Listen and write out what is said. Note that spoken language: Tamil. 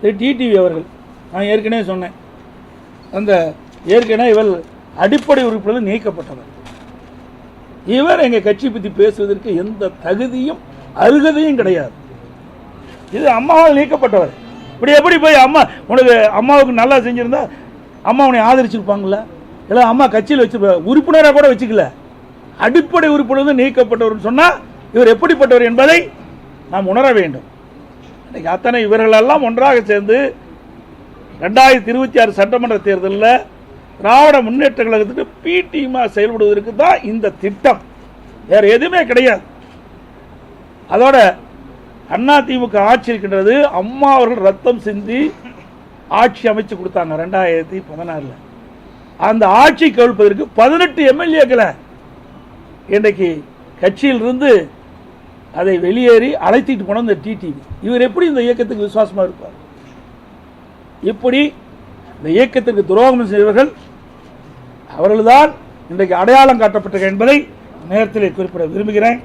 டிடிவி அவர்கள், நான் ஏற்கனவே சொன்னேன், அந்த ஏற்கனவே இவர் அடிப்படை உறுப்பினர் நீக்கப்பட்டவர். இவர் எங்கள் கட்சி பற்றி பேசுவதற்கு எந்த தகுதியும் அருகதையும் கிடையாது. இது அம்மாவால் நீக்கப்பட்டவர். இப்படி எப்படி போய் அம்மா உனக்கு அம்மாவுக்கு நல்லா செஞ்சிருந்தா அம்மா உன்னை ஆதரிச்சிருப்பாங்கள? இல்லை அம்மா கட்சியில் வச்சு உறுப்பினராக கூட வச்சுக்கல. அடிப்படை உறுப்பினர் நீக்கப்பட்டவர் சொன்னால் இவர் எப்படிப்பட்டவர் என்பதை நாம் உணர வேண்டும். இன்னைக்கு அத்தனை இவர்களெல்லாம் ஒன்றாக சேர்ந்து 2026 சட்டமன்ற தேர்தலில் திராவிட முன்னேற்ற கழகத்துக்கு பி டீமாக செயல்படுவதற்கு தான் இந்த திட்டம், வேற எதுவுமே கிடையாது. அதோட அதிமுக ஆட்சி இருக்கின்றது. அம்மா அவர்கள் ரத்தம் சிந்தி ஆட்சி அமைச்சு கொடுத்தாங்க 2016. அந்த ஆட்சி கவிழ்ப்பதற்கு 18 எம்எல்ஏக்களை இன்றைக்கு கட்சியிலிருந்து அதை வெளியேறி அழைத்திட்டு போன இந்த டிடிவி. இவர் எப்படி இந்த இயக்கத்துக்கு விசுவாசமாக இருப்பார்? இப்படி இந்த இயக்கத்திற்கு துரோகம் செய்தவர்கள் அவர்கள்தான் இன்றைக்கு அடையாளம் காட்டப்பட்டிருக்க என்பதை நேரத்தில் குறிப்பிட விரும்புகிறேன்.